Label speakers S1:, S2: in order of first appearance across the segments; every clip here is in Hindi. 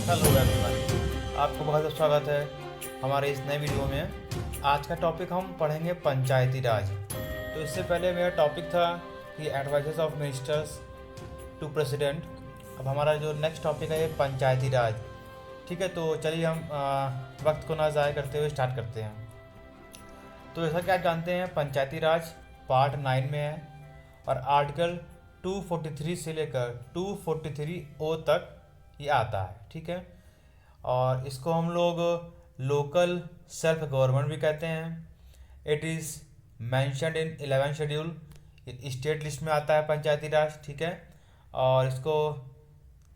S1: हेलो एवरीवन, आपको बहुत बहुत स्वागत है हमारे इस नए वीडियो में। आज का टॉपिक हम पढ़ेंगे पंचायती राज। तो इससे पहले मेरा टॉपिक था कि advises of ministers to president. अब हमारा जो नेक्स्ट टॉपिक है ये पंचायती राज। ठीक है, तो चलिए हम वक्त को ना ज़ाया करते हुए स्टार्ट करते हैं। तो जैसा कि आप जानते हैं, पंचायती राज पार्ट 9 में है और आर्टिकल 243 से लेकर 243 ओ तक ये आता है। ठीक है, और इसको हम लोग लोकल सेल्फ गवर्नमेंट भी कहते हैं। It is mentioned in 11 schedule, state list में आता है पंचायती राज। ठीक है, और इसको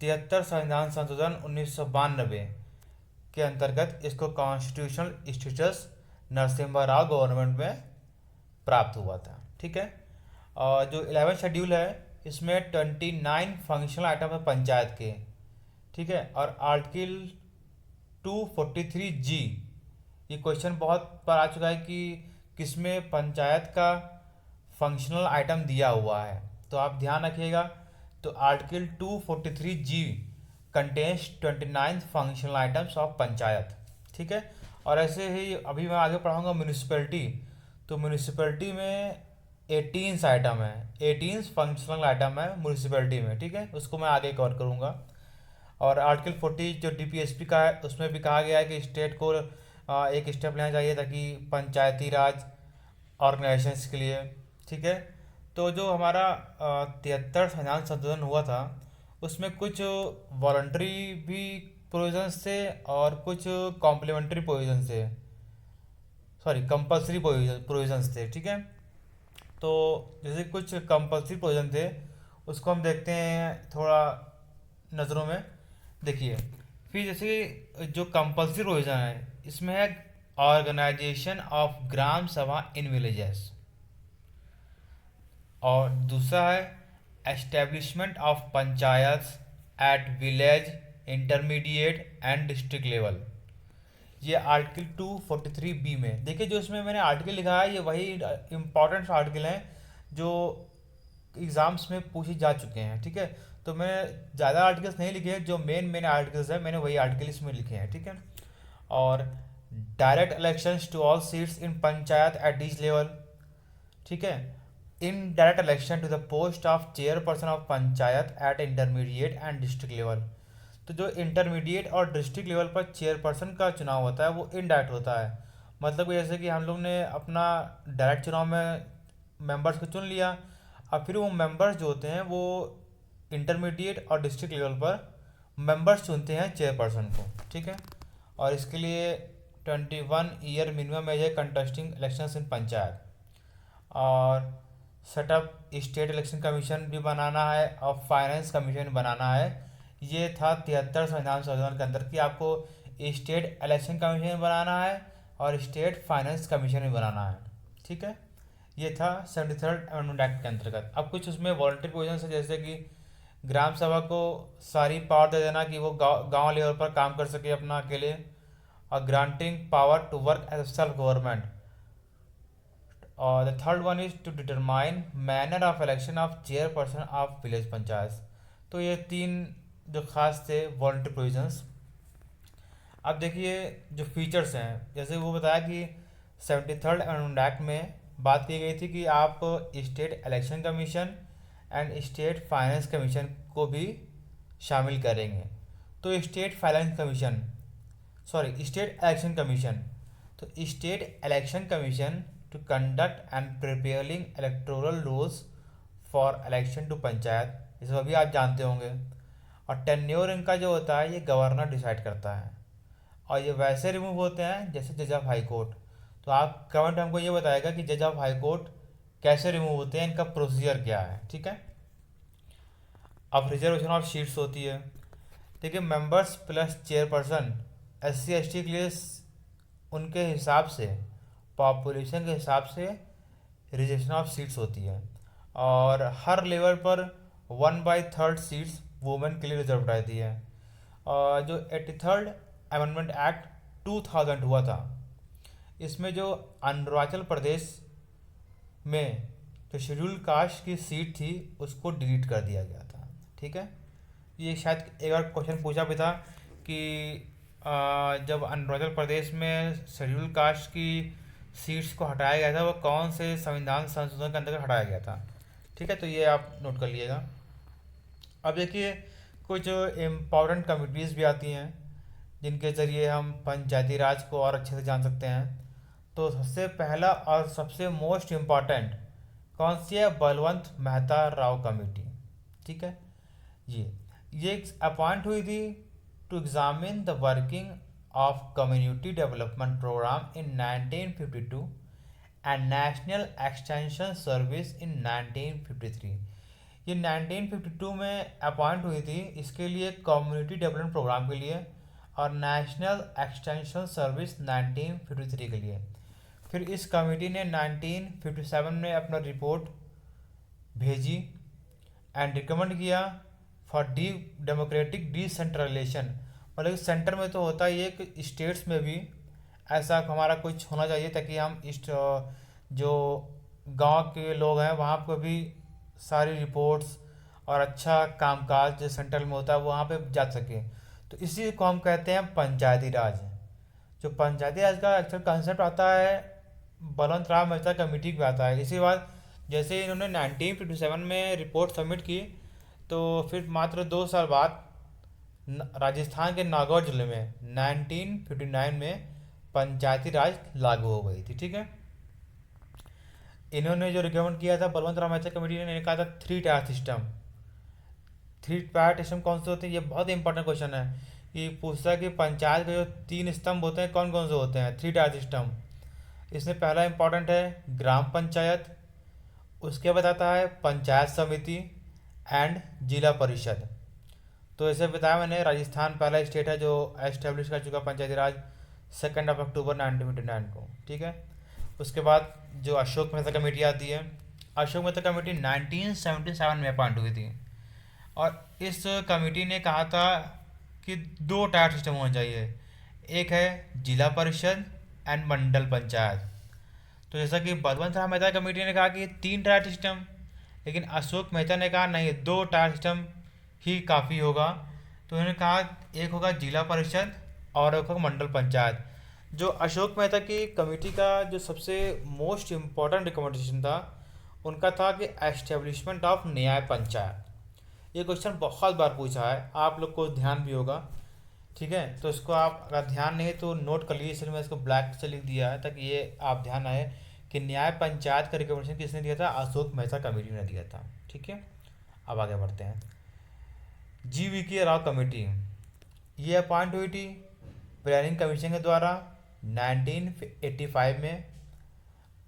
S1: 73 संविधान संशोधन 1992 के अंतर्गत इसको constitutional status Narasimha Rao government में प्राप्त हुआ था। ठीक है, और जो 11 शेड्यूल है इसमें 29 फंक्शनल आइटम है पंचायत के। ठीक है, और आर्टिकल 243 जी, ये क्वेश्चन बहुत बार आ चुका है कि किसमें पंचायत का फंक्शनल आइटम दिया हुआ है, तो आप ध्यान रखिएगा। तो article 243 G contains 29 functional items of panchayat. ठीक है, और ऐसे ही अभी मैं आगे पढ़ाऊंगा म्यूनिसिपैलिटी। तो म्यूनिसिपैलिटी में 18 आइटम है, 18 फंक्शनल आइटम है म्यूनिसिपैलिटी में। ठीक है, उसको मैं आगे कवर करूँगा। और आर्टिकल 40 जो डीपीएसपी का है उसमें भी कहा गया है कि स्टेट को एक स्टेप लेना चाहिए ताकि पंचायती राज ऑर्गेनाइजेशंस के लिए। ठीक है, तो जो हमारा 73 संविधान संशोधन हुआ था उसमें कुछ वॉलंटरी भी प्रोविजंस थे और कुछ कॉम्प्लीमेंट्री प्रोविजंस थे, सॉरी कंपलसरी प्रोविजंस थे। ठीक है, तो जैसे कुछ कंपलसरी प्रोविजन थे उसको हम देखते हैं थोड़ा नज़रों में। देखिए, फिर जैसे जो कंपलसरी प्रोविज़न है इसमें है ऑर्गेनाइजेशन ऑफ ग्राम सभा इन विलेजेस, और दूसरा है establishment of panchayat at village intermediate and district level. ये आर्टिकल 243 बी में देखिए, जो इसमें मैंने आर्टिकल लिखा है ये वही इम्पोर्टेंट आर्टिकल हैं जो एग्ज़ाम्स में पूछे जा चुके हैं। ठीक है, तो मैं ज़्यादा आर्टिकल्स नहीं लिखे हैं, जो मेन आर्टिकल्स हैं मैंने वही आर्टिकल इसमें लिखे हैं। ठीक है, और direct elections to all seats in panchayat at each level. ठीक है, in direct election to the post of chairperson of panchayat at intermediate and district level. तो जो इंटरमीडिएट और डिस्ट्रिक्ट लेवल पर चेयरपर्सन का चुनाव होता है वो इनडायरेक्ट होता है। मतलब कि जैसे कि हम लोग ने अपना डायरेक्ट चुनाव में मेंबर्स को चुन लिया, अब फिर वो मेंबर्स जो होते हैं वो इंटरमीडिएट और डिस्ट्रिक्ट लेवल पर मेंबर्स चुनते हैं चेयरपर्सन को। ठीक है, और इसके लिए 21 ईयर मिनिमम एज है कंटेस्टिंग इलेक्शंस इन पंचायत, और सेटअप स्टेट इलेक्शन कमीशन भी बनाना है और फाइनेंस कमीशन बनाना है। ये था 73 संविधान संशोधन के अंदर कि आपको स्टेट इलेक्शन कमीशन बनाना है और स्टेट फाइनेंस कमीशन भी बनाना है। ठीक है, ये था 73rd अमेंडमेंट एक्ट के अंतर्गत। अब कुछ उसमें वॉलंटरी प्रोविजन है, जैसे कि ग्राम सभा को सारी पावर दे देना कि वो गांव लेवल पर काम कर सके अपना अकेले, और granting power to work as self government. और the third one is to determine manner of election of chairperson of village panchayat. तो ये तीन जो खास थे वॉलंटरी प्रोविजंस। अब देखिए जो फीचर्स हैं, जैसे वो बताया कि 73rd अमेंडमेंट एक्ट में बात की गई थी कि आप state election commission and state finance commission को भी शामिल करेंगे। तो state finance commission, sorry state election commission, तो state election commission to conduct and preparing electoral rules for election to panchayat, इसको भी आप जानते होंगे। और टेन्योर इनका जो होता है ये गवर्नर डिसाइड करता है, और ये वैसे रिमूव होते हैं जैसे जज ऑफ हाई कोर्ट। तो आप कमेंट हमको ये बताएगा कि जज ऑफ हाई कोर्ट कैसे रिमूव होते हैं, इनका प्रोसीजर क्या है। ठीक है, अब रिजर्वेशन ऑफ सीट्स होती है। देखिए, members plus chairperson SC ST के लिए उनके हिसाब से, पॉपुलेशन के हिसाब से रिजर्वेशन ऑफ सीट्स होती है, और हर लेवल पर 1/3 सीट्स वुमेन के लिए रिजर्व रहती है। और जो 83rd अमेंडमेंट एक्ट 2000 हुआ था, इसमें जो अरुणाचल प्रदेश में जो शेड्यूल कास्ट की सीट थी उसको डिलीट कर दिया गया था। ठीक है, ये शायद एक बार क्वेश्चन पूछा भी था कि जब अरुणाचल प्रदेश में शेड्यूल कास्ट की सीट्स को हटाया गया था वो कौन से संविधान संशोधन के अंतर्गत हटाया गया था। ठीक है, तो ये आप नोट कर लीजिएगा। अब देखिए कुछ इम्पोर्टेंट कमिटीज़ भी आती हैं जिनके ज़रिए हम पंचायती राज को और अच्छे से जान सकते हैं। तो सबसे पहला और सबसे मोस्ट इम्पॉर्टेंट कौन सी है, बलवंत मेहता राव कमेटी। ठीक है, ये अपॉइंट हुई थी to examine the working of community development programme in 1952 and national extension service in 1953। ये 1952 में अपॉइंट हुई थी इसके लिए, कम्युनिटी डेवलपमेंट प्रोग्राम के लिए, और नेशनल एक्सटेंशन सर्विस 1953 के लिए। फिर इस कमेटी ने 1957 में अपना रिपोर्ट भेजी एंड रिकमेंड किया फॉर डी डेमोक्रेटिक डिसेंट्रलाइजेशन। मतलब सेंटर में तो होता ही है कि स्टेट्स में भी ऐसा हमारा कुछ होना चाहिए ताकि हम इस जो गांव के लोग हैं वहाँ पर भी सारी रिपोर्ट्स और अच्छा कामकाज जो सेंट्रल में होता है वहाँ पे जा सके। तो इसी को हम कहते हैं पंचायती राज। जो पंचायती राज का एक्चुअल कंसेप्ट आता है बलवंत राव मेहता कमेटी पे आता है। इसी बात जैसे इन्होंने 1957 में रिपोर्ट सबमिट की तो फिर मात्र 2 साल बाद राजस्थान के नागौर जिले में 1959 में पंचायती राज लागू हो गई थी। ठीक है, इन्होंने जो रिकमेंड किया था बलवंत राव मेहता कमेटी ने कहा था 3 टायर सिस्टम। 3 टायर सिस्टम कौन से होते हैं, ये बहुत इंपॉर्टेंट क्वेश्चन है। ये पूछता है कि पंचायत के जो 3 स्तंभ होते हैं कौन कौन से होते हैं 3 टायर सिस्टम। इसमें पहला इंपॉर्टेंट है ग्राम पंचायत, उसके बाद आता है पंचायत समिति एंड जिला परिषद। तो ऐसे बताया मैंने, राजस्थान पहला स्टेट है जो एस्टेब्लिश कर चुका पंचायती राज 2 अक्टूबर 1959 को। ठीक है, उसके बाद जो अशोक मेहता कमेटी आती है, अशोक मेहता कमेटी 1977 में अपॉइंट हुई थी और इस कमेटी ने कहा था कि 2 टायर सिस्टम होना चाहिए, एक है जिला परिषद एंड मंडल पंचायत। तो जैसा कि बलवंत राव मेहता कमेटी ने कहा कि 3 टायर सिस्टम, लेकिन अशोक मेहता ने कहा नहीं 2 टायर सिस्टम ही काफ़ी होगा। तो उन्होंने कहा एक होगा जिला परिषद और एक होगा मंडल पंचायत। जो अशोक मेहता की कमेटी का जो सबसे मोस्ट इम्पॉर्टेंट रिकमेंडेशन था उनका था कि एस्टेब्लिशमेंट ऑफ न्याय पंचायत। ये क्वेश्चन बहुत बार पूछा है, आप लोग को ध्यान भी होगा। ठीक है, तो इसको आप अगर ध्यान नहीं है तो नोट कर लीजिए, इसलिए मैं इसको ब्लैक से लिख दिया है ताकि ये आप ध्यान आए कि न्याय पंचायत का रिकमेंडेशन किसने दिया था, अशोक मेहता कमेटी ने दिया था। ठीक है, अब आगे बढ़ते हैं। जी वी के राव कमेटी ये अपॉइंट हुई थी प्लानिंग कमीशन के द्वारा 1985 में,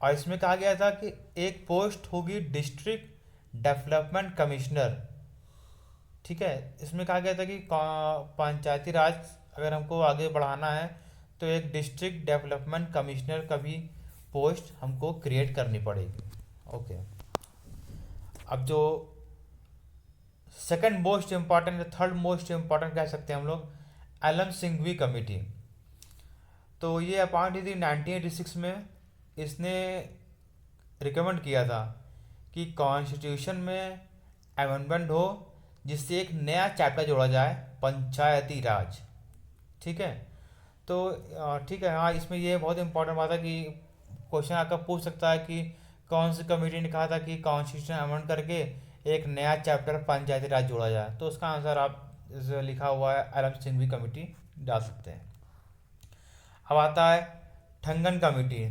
S1: और इसमें कहा गया था कि एक पोस्ट होगी डिस्ट्रिक्ट डेवलपमेंट कमिश्नर। ठीक है, इसमें कहा गया था कि पंचायती राज अगर हमको आगे बढ़ाना है तो एक डिस्ट्रिक्ट डेवलपमेंट कमिश्नर का भी पोस्ट हमको क्रिएट करनी पड़ेगी। ओके, अब जो second most important, third most important कह सकते हैं हम लोग, एलम सिंघवी कमेटी। तो ये अपॉइंट हुई थी 1986 में। इसने रिकमेंड किया था कि कॉन्स्टिट्यूशन में अमेंडमेंट हो जिससे एक नया चैप्टर जोड़ा जाए पंचायती राज। ठीक है, तो ठीक है, हाँ इसमें ये बहुत इंपॉर्टेंट बात है कि क्वेश्चन आपका पूछ सकता है कि कौन सी कमेटी ने कहा था कि कॉन्स्टिट्यूशन अमेंड करके एक नया चैप्टर पंचायती राज जोड़ा जाए। तो उसका आंसर आप लिखा हुआ है एलम सिंघवी कमेटी डाल सकते हैं। अब आता है ठंगन कमेटी।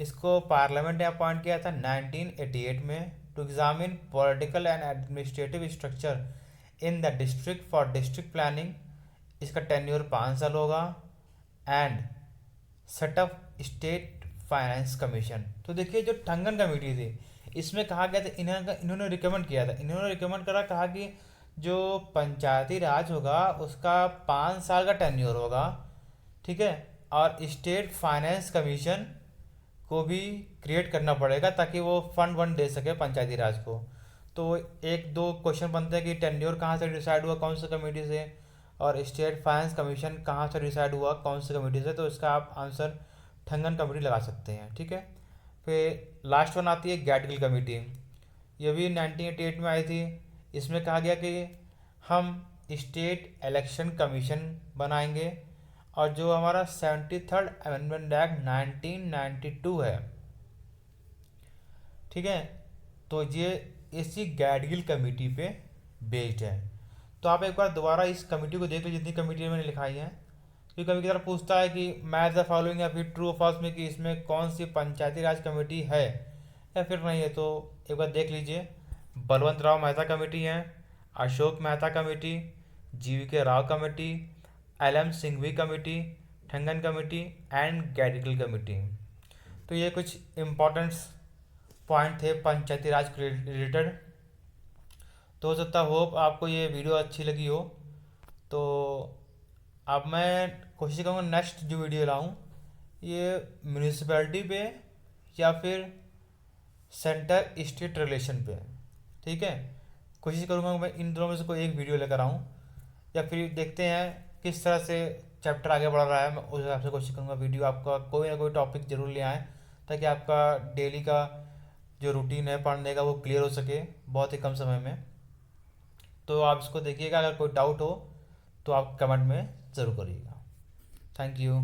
S1: इसको पार्लियामेंट ने अपॉइंट किया था 1988 में to examine political and administrative structure in the district for district planning. इसका टेन्योर 5 साल होगा and set up state finance commission. तो देखिए जो ठंगन कमेटी थी इसमें कहा गया था, इन्होंने रिकमेंड किया था, इन्होंने रिकमेंड करा, कहा कि जो पंचायती राज होगा उसका 5 साल का टेन्योर होगा। ठीक है, और स्टेट फाइनेंस कमीशन को भी क्रिएट करना पड़ेगा ताकि वो फंड वंड दे सके पंचायती राज को। तो 1-2 क्वेश्चन बनते हैं कि टेन्योर कहाँ से डिसाइड हुआ, कौन सी कमेटी से, और स्टेट फाइनेंस कमीशन कहाँ से डिसाइड हुआ, कौन सी कमेटी से। तो इसका आप आंसर ठंगन कमेटी लगा सकते हैं। ठीक है, फिर लास्ट वन आती है गैडगिल कमेटी। ये भी 1988 में आई थी। इसमें कहा गया कि हम स्टेट इलेक्शन कमीशन बनाएंगे, और जो हमारा 73rd अमेंडमेंट एक्ट 1992 है, ठीक है, तो ये इसी गैडगिल कमेटी पे बेस्ड है। तो आप एक बार दोबारा इस कमेटी को देख लो, जितनी कमेटी मैंने लिखाई है, क्योंकि कभी कभी पूछता है कि मैच द फॉलोइंग या फिर ट्रू फॉल्स में कि इसमें कौन सी पंचायती राज कमेटी है या फिर नहीं है। तो एक बार देख लीजिए, बलवंत राव मेहता कमेटी है, Ashok Mehta committee, GV K Rao committee, L M Singhvi committee, Thungon committee and Gadgil committee. तो ये कुछ इम्पोर्टेंट्स पॉइंट थे पंचायती राज के रिलेटेड। तो हो सकता होप आपको ये वीडियो अच्छी लगी हो। तो अब मैं कोशिश करूँगा नेक्स्ट जो वीडियो लाऊं ये म्यूनिसिपैलिटी पे या फिर सेंटर स्टेट रिलेशन पे, ठीक है। कोशिश करूँगा मैं इन दोनों में से कोई एक वीडियो लेकर आऊँ, या फिर देखते हैं किस तरह से चैप्टर आगे बढ़ रहा है। मैं उस हिसाब से कोशिश करूँगा वीडियो आपका कोई ना कोई टॉपिक जरूर ले आएँ, ताकि आपका डेली का जो रूटीन है पढ़ने का वो क्लियर हो सके बहुत ही कम समय में। तो आप इसको देखिएगा, अगर कोई डाउट हो तो आप कमेंट में ज़रूर करिएगा। Thank you.